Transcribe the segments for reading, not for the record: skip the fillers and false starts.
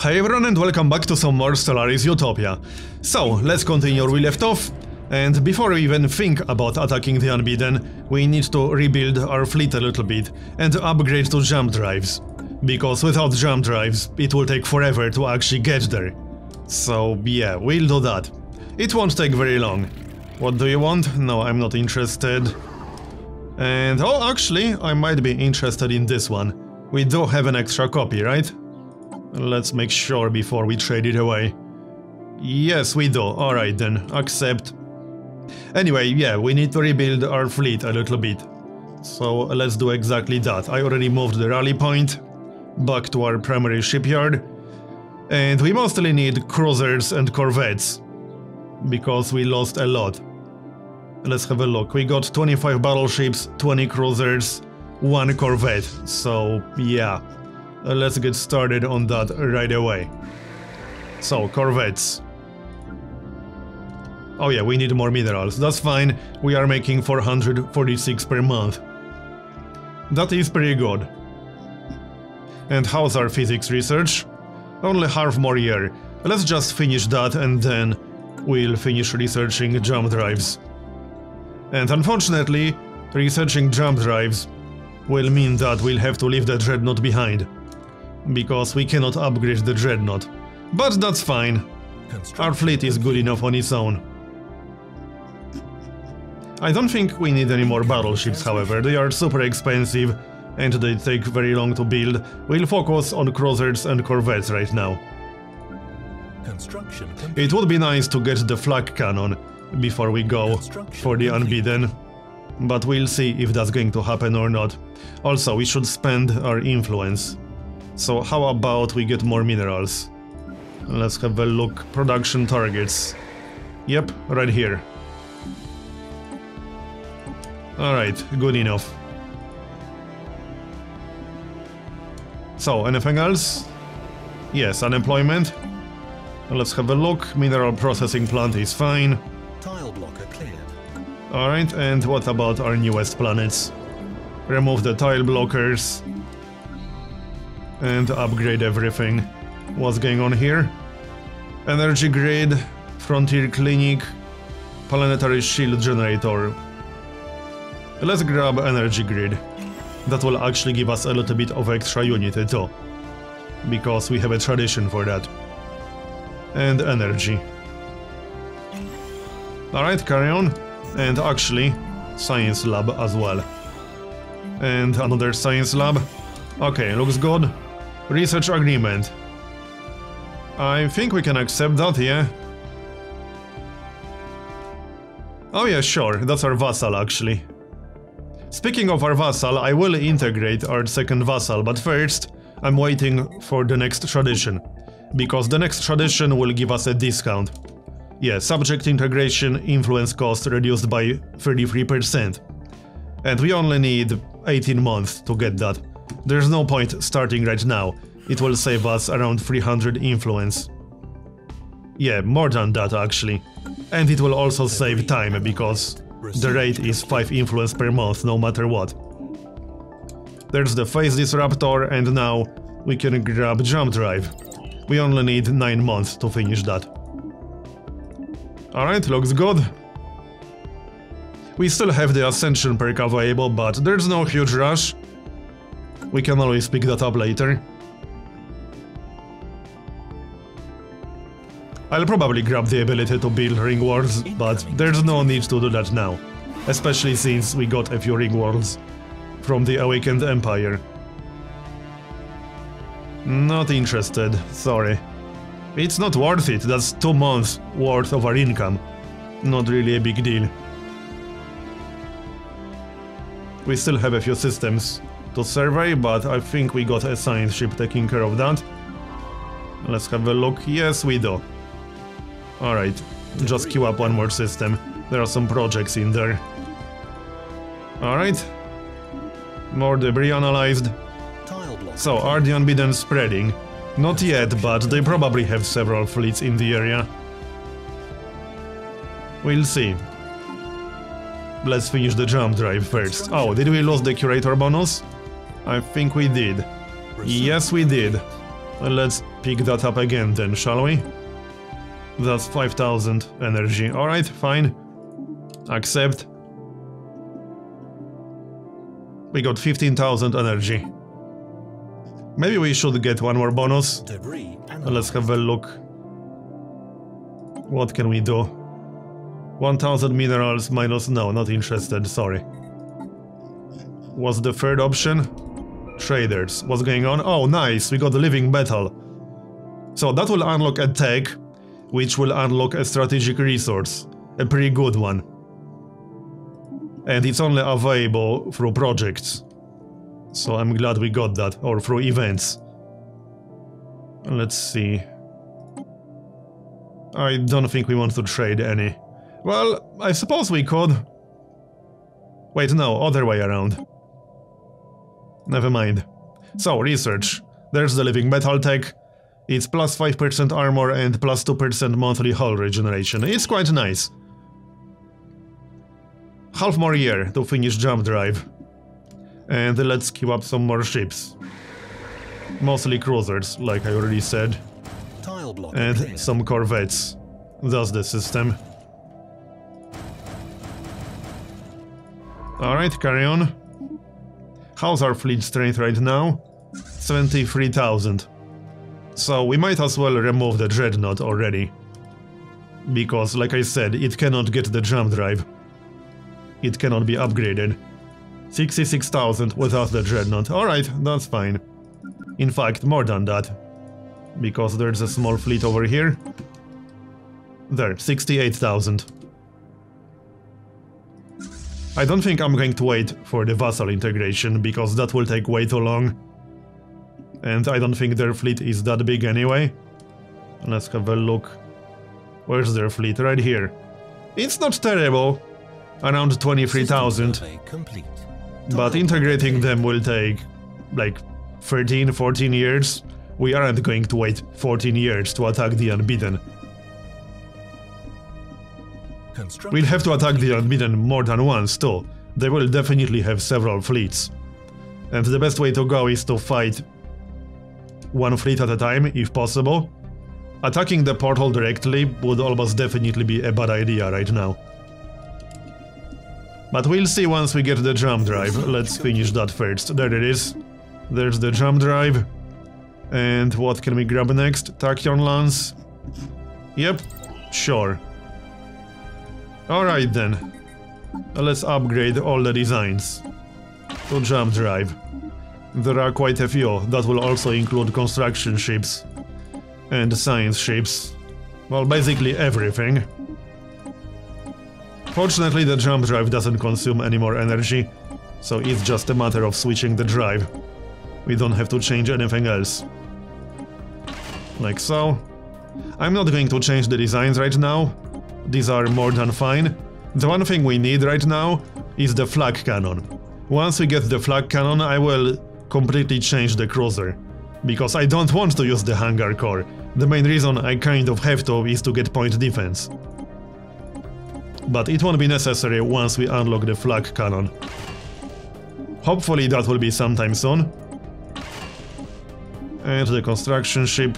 Hey everyone and welcome back to some more Stellaris Utopia. So, let's continue where we left off, and before we even think about attacking the Unbeaten, we need to rebuild our fleet a little bit and upgrade to jump drives. Because without jump drives, it will take forever to actually get there. So yeah, we'll do that. It won't take very long. What do you want? No, I'm not interested. And oh, actually, I might be interested in this one. We do have an extra copy, right? Let's make sure before we trade it away. Yes, we do. Alright then, accept. Anyway, yeah, we need to rebuild our fleet a little bit. So let's do exactly that. I already moved the rally point back to our primary shipyard. And we mostly need cruisers and corvettes, because we lost a lot. Let's have a look. We got 25 battleships, 20 cruisers, 1 corvette. So yeah. Let's get started on that right away. So, corvettes. Oh yeah, we need more minerals. That's fine. We are making 446 per month. That is pretty good. And how's our physics research? Only half more year. Let's just finish that and then we'll finish researching jump drives. And unfortunately, researching jump drives will mean that we'll have to leave the dreadnought behind. Because we cannot upgrade the dreadnought. But that's fine. Our fleet is good enough on its own. I don't think we need any more battleships, however. They are super expensive and they take very long to build. We'll focus on cruisers and corvettes right now. It would be nice to get the flag cannon before we go for the Unbeaten. But we'll see if that's going to happen or not. Also, we should spend our influence. So how about we get more minerals? Let's have a look. Production targets. Yep, right here. Alright, good enough. So, anything else? Yes, unemployment. Let's have a look. Mineral processing plant is fine. Tile blocker cleared. Alright, and what about our newest planets? Remove the tile blockers. And upgrade everything. What's going on here? Energy grid, frontier clinic, planetary shield generator. Let's grab energy grid. That will actually give us a little bit of extra unity too. Because we have a tradition for that. And energy. Alright, carry on. And actually, science lab as well. And another science lab. Okay, looks good. Research agreement. I think we can accept that, yeah? Oh yeah, sure, that's our vassal actually. Speaking of our vassal, I will integrate our second vassal, but first I'm waiting for the next tradition. Because the next tradition will give us a discount. Yeah, subject integration influence cost reduced by 33%. And we only need 18 months to get that. There's no point starting right now. It will save us around 300 influence. Yeah, more than that actually. And it will also save time, because the rate is 5 influence per month no matter what. There's the phase disruptor, and now we can grab jump drive. We only need 9 months to finish that. Alright, looks good. We still have the ascension perk available, but there's no huge rush. We can always pick that up later. I'll probably grab the ability to build ring worlds, but there's no need to do that now. Especially since we got a few ring worlds from the Awakened Empire. Not interested, sorry. It's not worth it, that's 2 months worth of our income. Not really a big deal. We still have a few systems to survey, but I think we got a science ship taking care of that. Let's have a look. Yes, we do. Alright, just queue up one more system. There are some projects in there. Alright. More debris analyzed. So, are the Unbeaten spreading? Not yet, but they probably have several fleets in the area. We'll see. Let's finish the jump drive first. Oh, did we lose the curator bonus? I think we did. Yes, we did. Let's pick that up again then, shall we? That's 5000 energy. Alright, fine. Accept. We got 15,000 energy. Maybe we should get one more bonus. Let's have a look. What can we do? 1000 minerals minus... No, not interested, sorry. What's the third option? Traders. What's going on? Oh, nice, we got the living metal. So that will unlock a tech, which will unlock a strategic resource. A pretty good one. And it's only available through projects. So I'm glad we got that, or through events. Let's see. I don't think we want to trade any. Well, I suppose we could. Wait, no, other way around. Never mind. So, research. There's the living metal tech. It's plus 5% armor and plus 2% monthly hull regeneration. It's quite nice. Half more year to finish jump drive. And let's queue up some more ships. Mostly cruisers, like I already said. And some corvettes. That's the system. Alright, carry on. How's our fleet strength right now? 73,000. So we might as well remove the dreadnought already. Because, like I said, it cannot get the jump drive. It cannot be upgraded. 66,000 without the dreadnought. Alright, that's fine. In fact, more than that. Because there's a small fleet over here. There, 68,000. I don't think I'm going to wait for the vassal integration, because that will take way too long. And I don't think their fleet is that big anyway. Let's have a look. Where's their fleet? Right here. It's not terrible. Around 23,000. But integrating them will take like 13, 14 years. We aren't going to wait 14 years to attack the Unbeaten. We'll have to attack the Unbeaten more than once too. They will definitely have several fleets. And the best way to go is to fight one fleet at a time, if possible. Attacking the portal directly would almost definitely be a bad idea right now. But we'll see once we get the jump drive. Let's finish that first. There it is. There's the jump drive. And what can we grab next? Tachyon Lance? Yep, sure. Alright then. Let's upgrade all the designs to jump drive. There are quite a few. That will also include construction ships and science ships. Well, basically everything. Fortunately, the jump drive doesn't consume any more energy, so it's just a matter of switching the drive. We don't have to change anything else. Like so. I'm not going to change the designs right now. These are more than fine. The one thing we need right now is the flag cannon. Once we get the flag cannon, I will completely change the cruiser. Because I don't want to use the hangar core. The main reason I kind of have to is to get point defense. But it won't be necessary once we unlock the flag cannon. Hopefully that will be sometime soon. And the construction ship.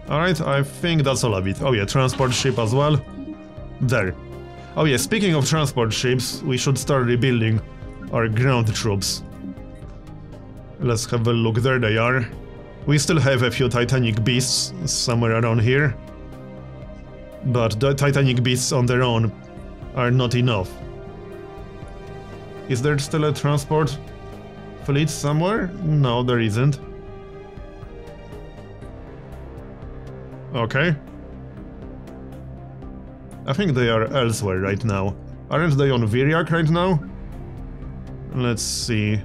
Alright, I think that's all of it. Oh yeah, transport ship as well. There. Oh yeah, speaking of transport ships, we should start rebuilding our ground troops. Let's have a look. There they are. We still have a few Titanic beasts somewhere around here. But the Titanic beasts on their own are not enough. Is there still a transport fleet somewhere? No, there isn't. Okay. I think they are elsewhere right now. Aren't they on Viriak right now? Let's see.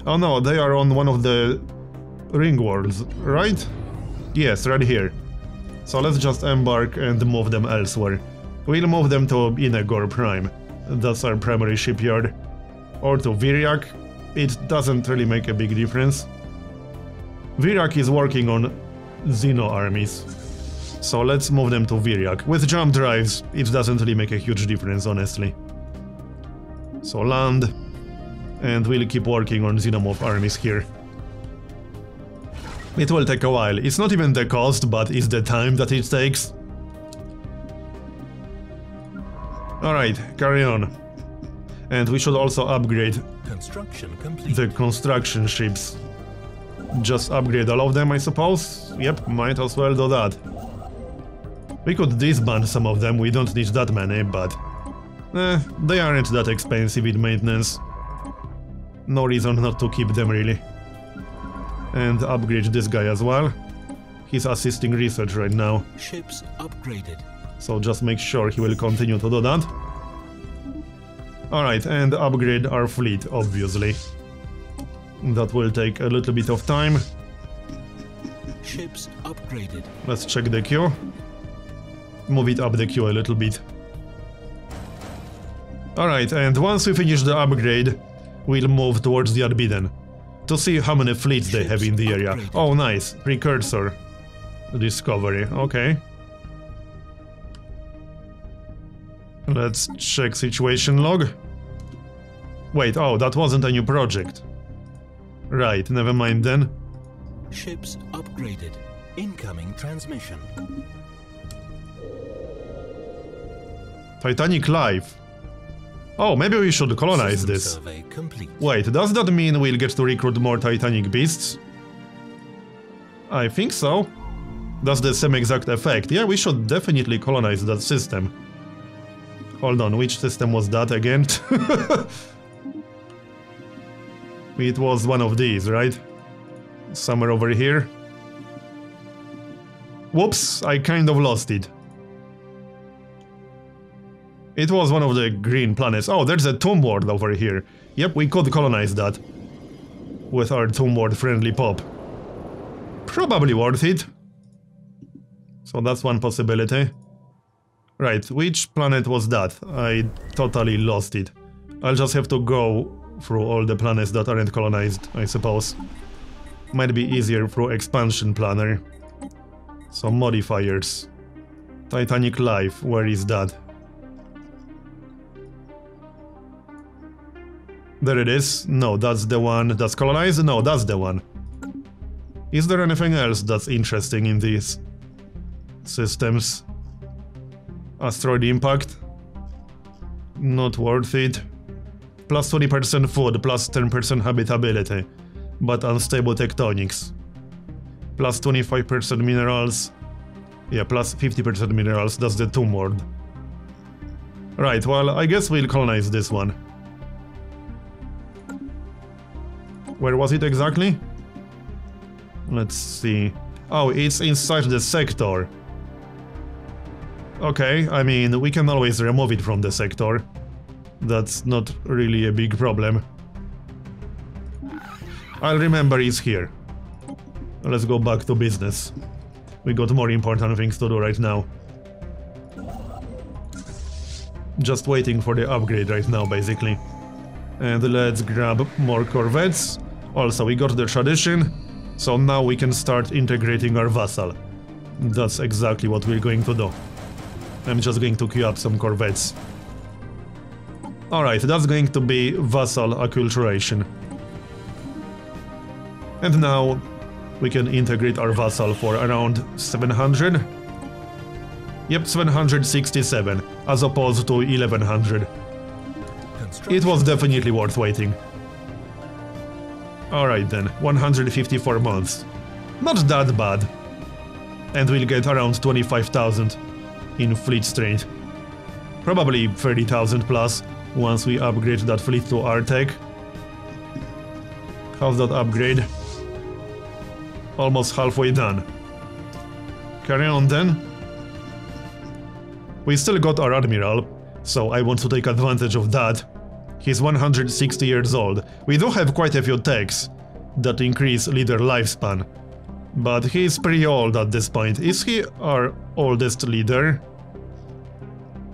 Oh no, they are on one of the ring worlds, right? Yes, right here. So let's just embark and move them elsewhere. We'll move them to Inegor Prime. That's our primary shipyard. Or to Viriak. It doesn't really make a big difference. Viriak is working on Xeno armies. So let's move them to Viriak. With jump drives, it doesn't really make a huge difference, honestly. So land, and we'll keep working on Xenomorph armies here. It will take a while. It's not even the cost, but it's the time that it takes. Alright, carry on. And we should also upgrade the construction ships. Just upgrade all of them, I suppose? Yep, might as well do that. We could disband some of them, we don't need that many, but... they aren't that expensive in maintenance. No reason not to keep them, really. And upgrade this guy as well. He's assisting research right now. Ships upgraded. So just make sure he will continue to do that. Alright, and upgrade our fleet, obviously. That will take a little bit of time. Ships upgraded. Let's check the queue. Move it up the queue a little bit. Alright, and once we finish the upgrade, we'll move towards the Unbeaten. To see how many fleets they have in the area. Oh, nice. Precursor Discovery. Okay. Let's check situation log. Wait, oh, that wasn't a new project. Right, never mind then. Ships upgraded. Incoming transmission. Titanic Life. Oh, maybe we should colonize this. Wait, does that mean we'll get to recruit more Titanic beasts? I think so. That's the same exact effect. Yeah, we should definitely colonize that system. Hold on, which system was that again? It was one of these, right? Somewhere over here. Whoops, I kind of lost it. It was one of the green planets. Oh, there's a tomb world over here. Yep, we could colonize that. With our tomb world friendly pop. Probably worth it. So that's one possibility. Right, which planet was that? I totally lost it. I'll just have to go through all the planets that aren't colonized, I suppose. Might be easier through expansion planner. So modifiers. Titanic Life, where is that? There it is. No, that's the one that's colonized? No, that's the one. Is there anything else that's interesting in these systems? Asteroid impact? Not worth it. Plus 20% food, plus 10% habitability, but unstable tectonics. Plus 25% minerals. Yeah, plus 50% minerals, that's the tomb world. Right, well, I guess we'll colonize this one. Where was it exactly? Let's see. Oh, it's inside the sector. Okay, I mean, we can always remove it from the sector. That's not really a big problem. I'll remember it's here. Let's go back to business. We got more important things to do right now. Just waiting for the upgrade right now, basically. And let's grab more corvettes. Also, we got the tradition, so now we can start integrating our vassal. That's exactly what we're going to do. I'm just going to queue up some corvettes. Alright, that's going to be vassal acculturation. And now we can integrate our vassal for around 700. Yep, 767, as opposed to 1100. It was definitely worth waiting. Alright then, 154 months. Not that bad. And we'll get around 25,000 in fleet strength. Probably 30,000 plus once we upgrade that fleet to R-Tech. How's that upgrade? Almost halfway done. Carry on then. We still got our admiral, so I want to take advantage of that. He's 160 years old. We do have quite a few techs that increase leader lifespan. But he's pretty old at this point. Is he our oldest leader?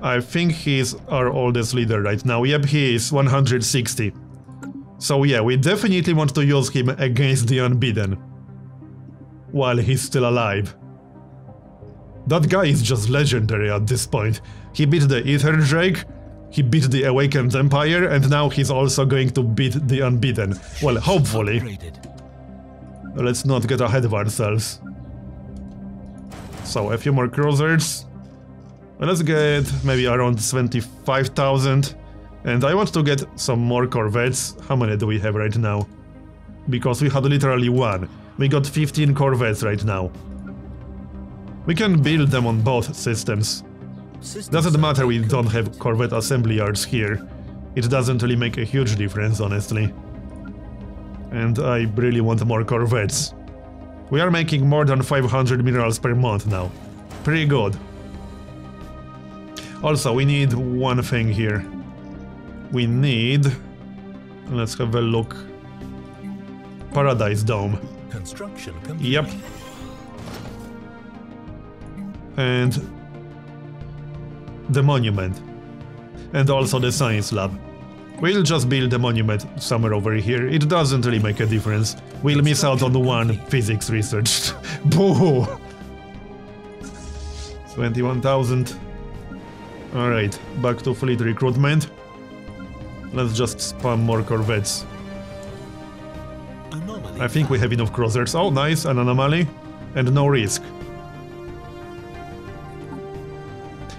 I think he's our oldest leader right now. Yep, he is 160. So yeah, we definitely want to use him against the Unbeaten. While he's still alive. That guy is just legendary at this point. He beat the Ether Drake, he beat the Awakened Empire, and now he's also going to beat the Unbeaten. Well, hopefully. let's not get ahead of ourselves. So, a few more cruisers. Let's get maybe around 75,000. And I want to get some more corvettes. How many do we have right now? Because we had literally one. We got 15 corvettes right now. We can build them on both systems. Doesn't matter we don't have corvette assembly yards here. It doesn't really make a huge difference, honestly. And I really want more corvettes. We are making more than 500 minerals per month now. Pretty good. Also, we need one thing here. We need... Let's have a look. Paradise Dome. Construction complete. Yep. And the monument. And also the science lab. We'll just build the monument somewhere over here. It doesn't really make a difference. We'll miss out on one physics research. Boo! 21,000. Alright, back to fleet recruitment. Let's just spam more corvettes. Anomaly. I think we have enough cruisers. Oh, nice, an anomaly. And no risk.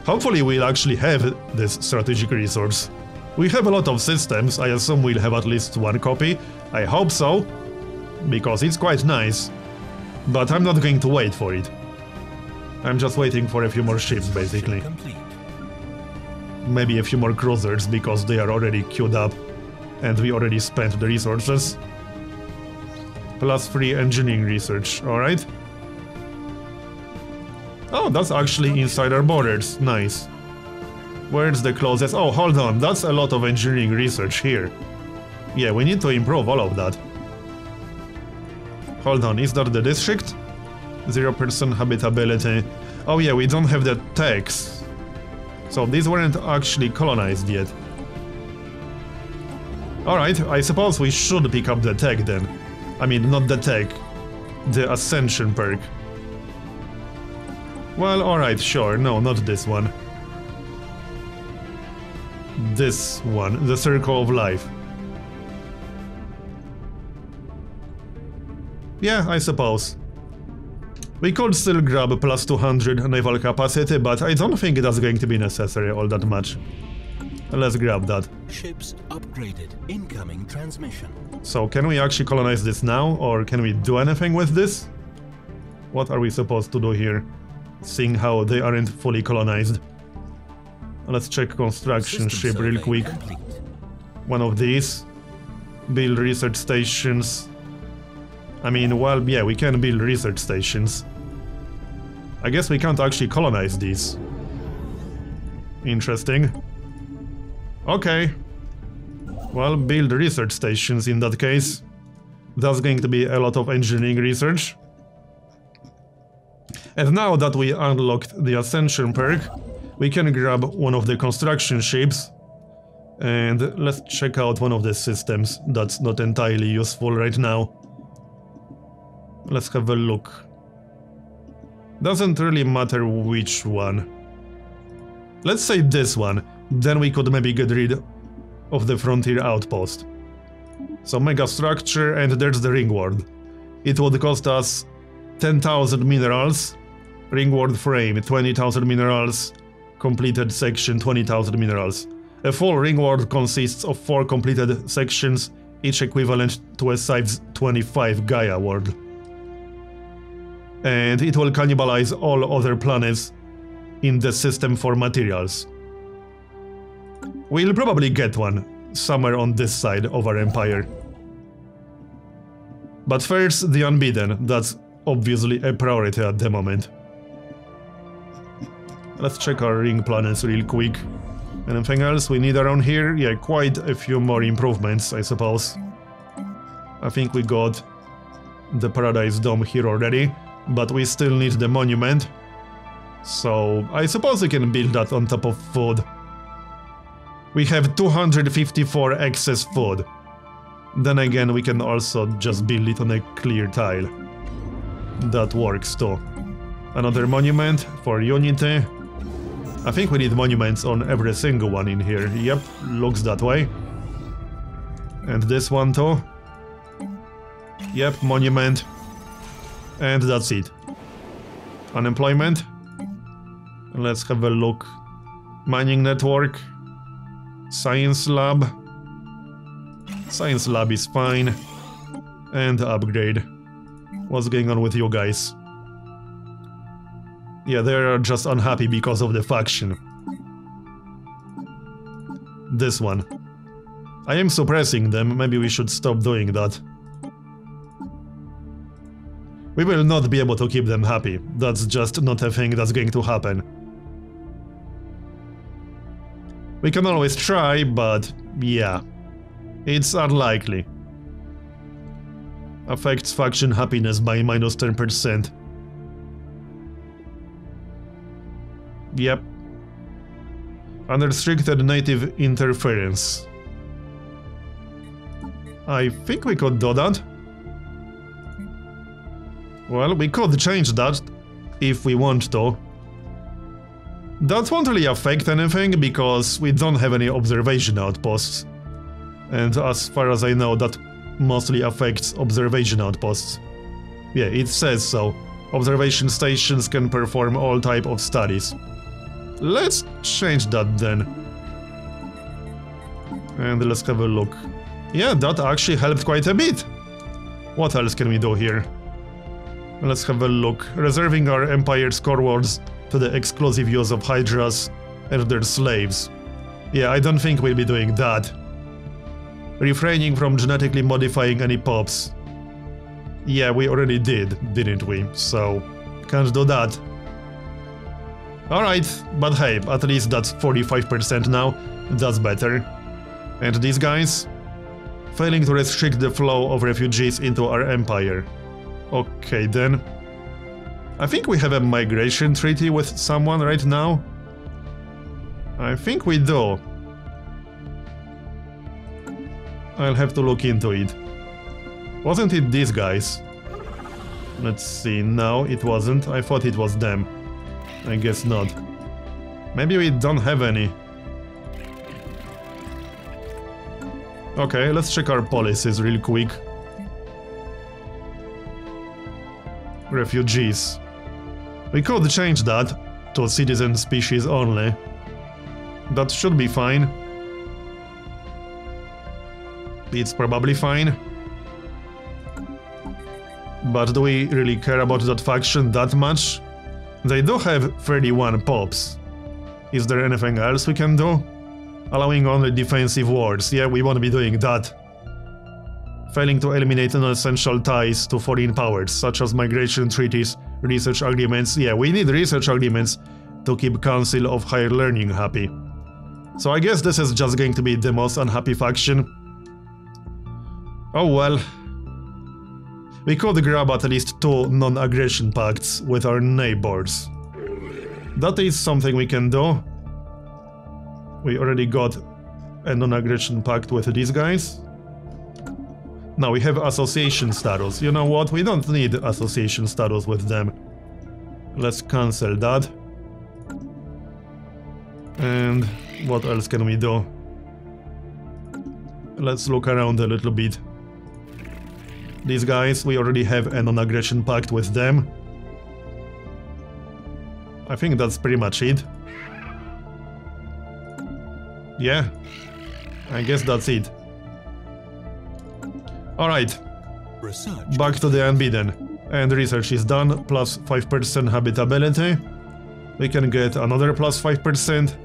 Hopefully we'll actually have this strategic resource. We have a lot of systems, I assume we'll have at least one copy. I hope so, because it's quite nice. But I'm not going to wait for it. I'm just waiting for a few more ships, basically. Maybe a few more cruisers, because they are already queued up, and we already spent the resources. Plus 3 engineering research, alright. Oh, that's actually inside our borders, nice. Where's the closest? Oh, hold on, that's a lot of engineering research here. Yeah, we need to improve all of that. Hold on, is that the district? 0% habitability. Oh yeah, we don't have the techs. So these weren't actually colonized yet. Alright, I suppose we should pick up the tech then. I mean, not the tech. The Ascension perk. Well, alright, sure. No, not this one. This one, the Circle of Life. Yeah, I suppose. We could still grab plus 200 naval capacity, but I don't think that's going to be necessary all that much. Let's grab that. Ships upgraded. Incoming transmission. So can we actually colonize this now, or can we do anything with this? What are we supposed to do here, seeing how they aren't fully colonized? Let's check construction ship real quick. Complete. One of these. Build research stations. I mean, well, yeah, we can build research stations. I guess we can't actually colonize these. Interesting. Okay. Well, build research stations in that case. That's going to be a lot of engineering research. And now that we unlocked the Ascension perk, we can grab one of the construction ships. And let's check out one of the systems that's not entirely useful right now. Let's have a look. Doesn't really matter which one. Let's say this one, then we could maybe get rid of the Frontier Outpost. So mega structure, and there's the Ringworld. It would cost us 10,000 minerals. Ringworld frame, 20,000 minerals. Completed section, 20,000 minerals. A full Ringworld consists of 4 completed sections, each equivalent to a size 25 Gaia world. And it will cannibalize all other planets in the system for materials. We'll probably get one somewhere on this side of our empire. But first, the Unbeaten. That's obviously a priority at the moment. Let's check our ring planets real quick. Anything else we need around here? Yeah, quite a few more improvements, I suppose. I think we got the Paradise Dome here already, but we still need the monument. So I suppose we can build that on top of food. We have 254 excess food. Then again, we can also just build it on a clear tile. That works too. Another monument for Unity. I think we need monuments on every single one in here. Yep, looks that way. And this one too. Yep, monument. And that's it. Unemployment. Let's have a look. Mining network. Science lab. Science lab is fine. And upgrade. What's going on with you guys? Yeah, they are just unhappy because of the faction. This one. I am suppressing them, maybe we should stop doing that. We will not be able to keep them happy. That's just not a thing that's going to happen. We can always try, but yeah, it's unlikely. Affects faction happiness by minus 10%. Yep. Unrestricted native interference. I think we could do that. Well, we could change that if we want to. That won't really affect anything because we don't have any observation outposts. And as far as I know, that mostly affects observation outposts. Yeah, it says so. Observation stations can perform all type of studies. Let's change that then. And let's have a look. Yeah, that actually helped quite a bit. What else can we do here? Let's have a look. Reserving our Empire's core wards to the exclusive use of Hydras and their slaves. Yeah, I don't think we'll be doing that. Refraining from genetically modifying any pops. Yeah, we already did, didn't we? So, can't do that. Alright, but hey, at least that's 45% now. That's better. And these guys? Failing to restrict the flow of refugees into our empire. Okay then. I think we have a migration treaty with someone right now. I think we do. I'll have to look into it. Wasn't it these guys? Let's see, no, it wasn't. I thought it was them. I guess not. Maybe we don't have any. Okay, let's check our policies real quick. Refugees. We could change that to citizen species only. That should be fine. It's probably fine. But do we really care about that faction that much? They do have 31 pops. Is there anything else we can do? Allowing only defensive wars. Yeah, we won't be doing that. Failing to eliminate non-essential ties to foreign powers, such as migration treaties, research agreements. Yeah, we need research agreements to keep Council of Higher Learning happy. So I guess this is just going to be the most unhappy faction. Oh well. We could grab at least 2 non-aggression pacts with our neighbors. That is something we can do. We already got a non-aggression pact with these guys. Now we have association status. You know what? We don't need association status with them. Let's cancel that. And what else can we do? Let's look around a little bit. These guys, we already have a non-aggression pact with them. I think that's pretty much it. Yeah, I guess that's it. Alright, back to the Unbeaten. And research is done, plus 5% habitability. We can get another plus 5%,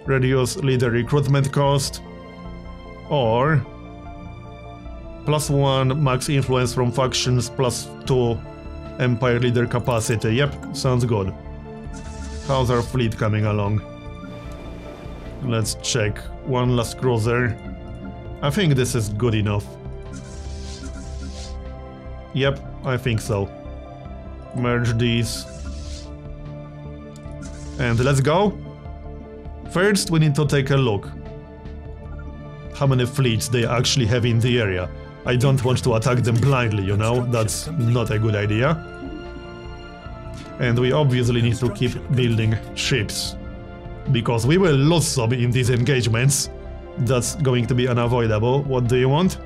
reduce leader recruitment cost, or plus 1 max influence from factions, plus 2 empire leader capacity. Yep, sounds good. How's our fleet coming along? Let's check. 1 last cruiser. I think this is good enough. Yep, I think so. Merge these. And let's go. First, we need to take a look. How many fleets they actually have in the area. I don't want to attack them blindly, you know? That's not a good idea. And we obviously need to keep building ships. Because we will lose some in these engagements. That's going to be unavoidable. What do you want?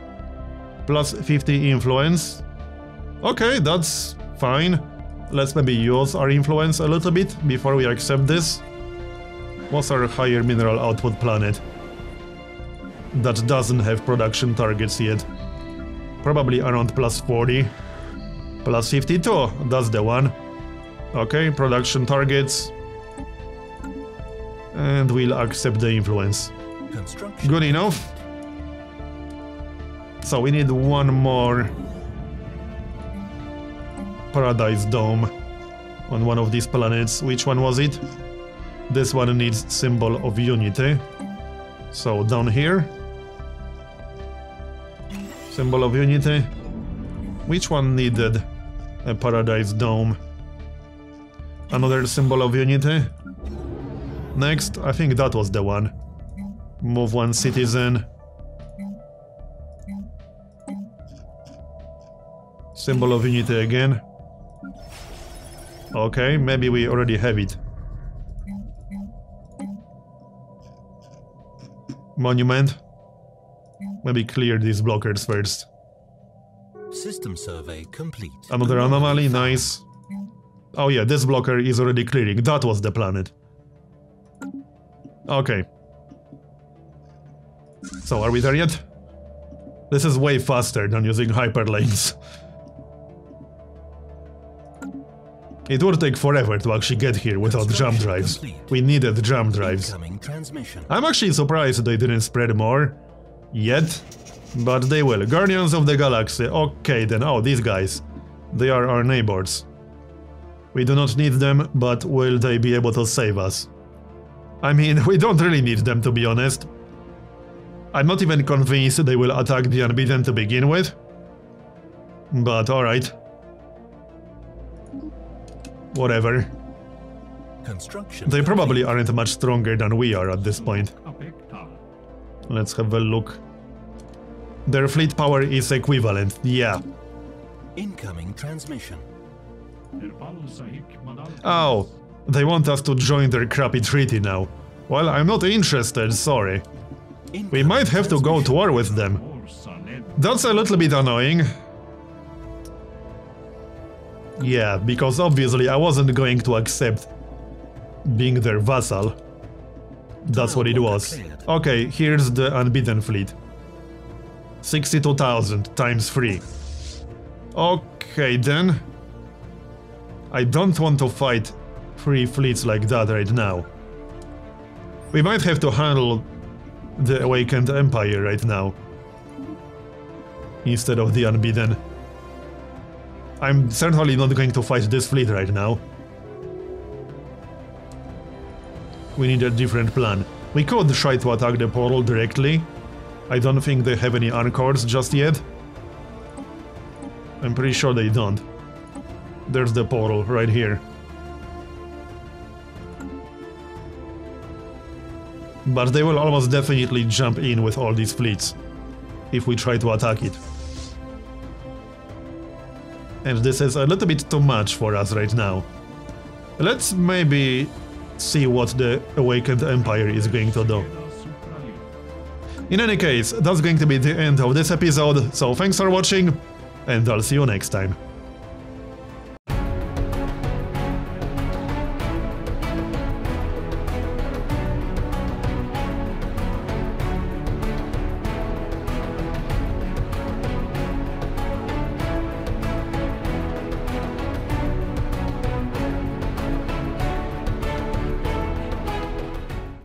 Plus 50 influence. Okay, that's Fine. Let's maybe use our influence a little bit before we accept this. What's our higher mineral output planet that doesn't have production targets yet? Probably around plus 40. Plus 52, that's the one. Okay, production targets. And we'll accept the influence. Good enough. So we need one more Paradise Dome on one of these planets. Which one was it? This one needs symbol of unity. So down here. Symbol of unity. Which one needed a Paradise Dome? Another symbol of unity. Next, I think that was the one. Move one citizen. Symbol of unity again. Okay, maybe we already have it. Monument. Maybe clear these blockers first. System survey complete. Another anomaly, nice. Oh yeah, this blocker is already clearing. That was the planet. Okay. So, are we there yet? This is way faster than using hyperlanes. It would take forever to actually get here without jump drives. We needed jump drives. I'm actually surprised they didn't spread more yet, but they will. Guardians of the Galaxy. Okay then. Oh, these guys. They are our neighbors. We do not need them, but will they be able to save us? I mean, we don't really need them, to be honest. I'm not even convinced they will attack the Unbeaten to begin with. But alright. Whatever. They probably aren't much stronger than we are at this point. Let's have a look. Their fleet power is equivalent, yeah. Incoming transmission. Oh, they want us to join their crappy treaty now. Well, I'm not interested, sorry. We might have to go to war with them. That's a little bit annoying. Yeah, because obviously I wasn't going to accept being their vassal. That's what it was. Okay, here's the Unbeaten fleet. 62,000 times 3. Okay then. I don't want to fight 3 fleets like that right now. We might have to handle the Awakened Empire right now, instead of the Unbeaten. I'm certainly not going to fight this fleet right now. We need a different plan. We could try to attack the portal directly. I don't think they have any anchors just yet. I'm pretty sure they don't. There's the portal right here. But they will almost definitely jump in with all these fleets if we try to attack it. And this is a little bit too much for us right now. Let's maybe see what the Awakened Empire is going to do. In any case, that's going to be the end of this episode, so thanks for watching, and I'll see you next time.